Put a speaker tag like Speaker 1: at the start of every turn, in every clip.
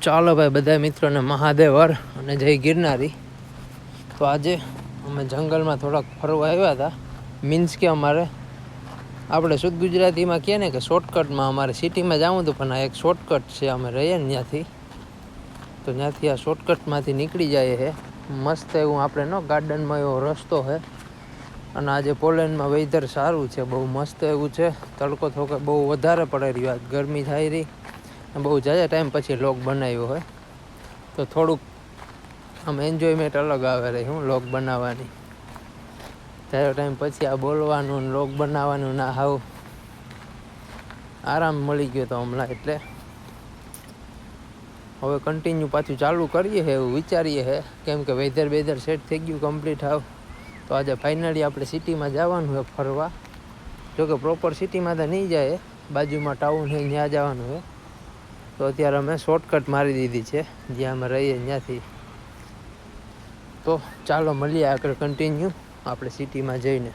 Speaker 1: ચાલો ભાઈ બધા મિત્રોને મહાદેવ હર અને જય ગિરનારી। તો આજે અમે જંગલમાં થોડાક ફરવા આવ્યા હતા। મીન્સ કે અમારે આપણે શુદ્ધ ગુજરાતીમાં કહે ને કે શોર્ટકટમાં અમારે સિટીમાં જવું હતું, પણ આ એક શોર્ટકટ છે। અમે રહીએ ને ત્યાંથી, તો ત્યાંથી આ શોર્ટકટમાંથી નીકળી જાય છે। મસ્ત એવું આપણે નો ગાર્ડનમાં એવો રસ્તો છે, અને આજે પોલેન્ડમાં વેધર સારું છે, બહુ મસ્ત એવું છે। તડકો થોડો બહુ વધારે પડે રહ્યો, આજ ગરમી થાય રહી, બહુ જાજા ટાઈમ પછી લોગ બનાવ્યો હોય તો થોડુંક આમ એન્જોયમેન્ટ અલગ આવે રહી હું લોગ બનાવવાની। જાજો ટાઈમ પછી આ બોલવાનું લોગ બનાવવાનું ના હાવ આરામ મળી ગયો તો હમણાં, એટલે હવે કન્ટિન્યુ પાછું ચાલુ કરીએ છે એવું વિચારીએ છે, કેમ કે વેધર સેટ થઈ ગયું કમ્પ્લીટ હાવ। તો આજે ફાઇનલી આપણે સિટીમાં જવાનું છે ફરવા, જોકે પ્રોપર સિટીમાં તો નહીં જાય, બાજુમાં ટાઉન છે ત્યાં જવાનું છે। તો અત્યારે અમે શોર્ટકટ મારી દીધી છે જ્યાં અમે રહીએ ત્યાંથી। તો ચાલો મળીએ આગળ કન્ટિન્યુ આપણે સિટીમાં જઈને।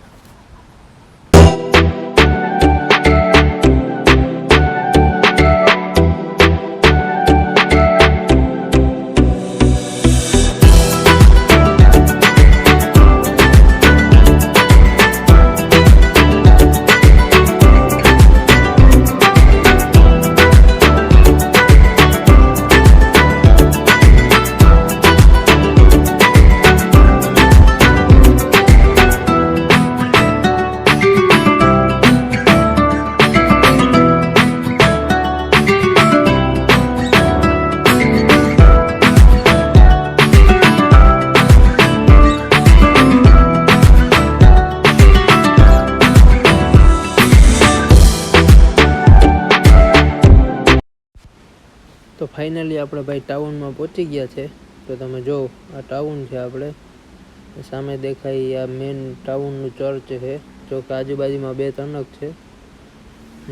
Speaker 1: તો ફાઇનલી આપણે ભાઈ ટાઉનમાં પહોંચી ગયા છે। તો તમે જો આ ટાઉન છે, આપણે સામે દેખાય આ મેન ટાઉનનું ચર્ચ છે, જો કે આજુબાજુમાં બે તનક છે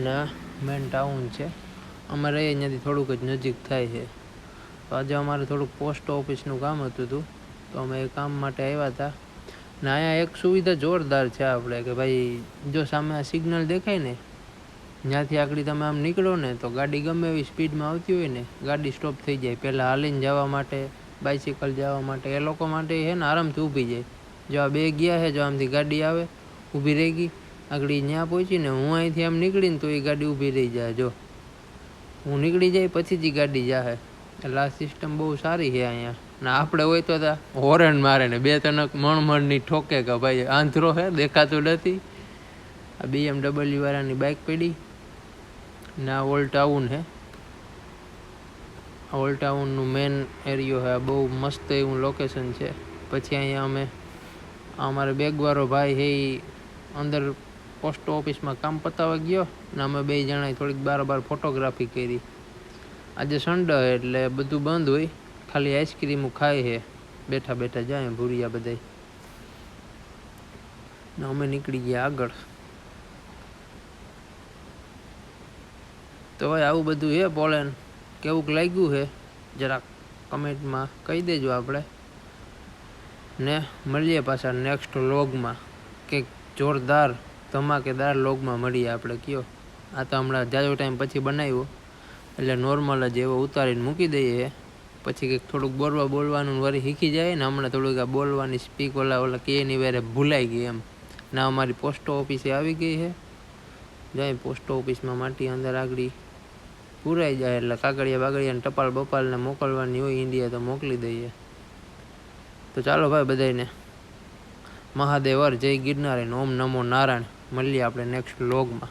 Speaker 1: ના મેન ટાઉન છે। અમારે અહીંયાથી થોડુંક જ નજીક થાય છે। તો આજે અમારે થોડુંક પોસ્ટ ઓફિસનું કામ હતું, તો અમે એ કામ માટે આવ્યા હતા। ને અહીંયા એક સુવિધા જોરદાર છે આપણે, કે ભાઈ જો સામે આ સિગ્નલ દેખાય ને ત્યાંથી આગળ તમે આમ નીકળો ને તો ગાડી ગમે એવી સ્પીડમાં આવતી હોય ને, ગાડી સ્ટોપ થઈ જાય। પહેલાં હાલીને જવા માટે, બાઇસિકલ જવા માટે, એ લોકો માટે છે ને આરામથી ઊભી જાય। જો આ બે ગયા છે, જો આમથી ગાડી આવે ઊભી રહી ગઈ, આગળ ત્યાં પહોંચીને હું અહીંથી આમ નીકળીને તો એ ગાડી ઊભી રહી જાય। જો હું નીકળી જાય પછી જ એ ગાડી જાહે, એટલે આ સિસ્ટમ બહુ સારી છે અહીંયા। ને આપણે હોય તો હોરન મારે ને બે તનક મણની ઠોકે કે ભાઈ આંધળો છે દેખાતું નથી। આ BMW વાળાની બાઇક પડી ને આ ઓલ્ડ ટાઉન છે, ઓલ્ડ ટાઉનનું મેન એરિયો છે, બહુ મસ્ત એવું લોકેશન છે। પછી અહીંયા અમે અમારે બેગવાળો ભાઈ છે એ અંદર પોસ્ટ ઓફિસમાં કામ પતાવવા ગયો ને અમે બે જણાએ થોડીક બાર ફોટોગ્રાફી કરી। આજે સન્ડે એટલે બધું બંધ હોય, ખાલી આઈસ્ક્રીમ ખાય છે બેઠા બેઠા જાય ભૂરિયા બધાય ને અમે નીકળી ગયા આગળ। તો ભાઈ આવું બધું છે પોલેન્ડ, કેવું લાગ્યું છે જરાક કમેન્ટમાં કહી દેજો। આપણે ને મળીએ પાછા નેક્સ્ટ વ્લોગમાં, કંઈક જોરદાર ધમાકેદાર વ્લોગમાં મળીએ આપણે કયો। આ તો હમણાં જાજો ટાઈમ પછી બનાવ્યો, એટલે નોર્મલ જ એવો ઉતારીને મૂકી દઈએ, પછી કંઈક થોડુંક બોલવાનું વળી શીખી જાય ને। હમણાં થોડુંક આ બોલવાની સ્પીક ઓલા કે ની વારે ભૂલાઈ ગઈ એમ ના। અમારી પોસ્ટ ઓફિસે આવી ગઈ છે, જાય પોસ્ટ ઓફિસમાં માટી અંદર આગળ પૂરાઈ જાય એટલે કાગળિયા બાગળિયાને ટપાલ બપાલને મોકલવાની હોય ઇન્ડિયા તો મોકલી દઈએ। તો ચાલો ભાઈ બધાને મહાદેવ હર, જય ગિરનારી, ઓમ નમો નારાયણ। મળીએ આપણે નેક્સ્ટ વ્લોગમાં।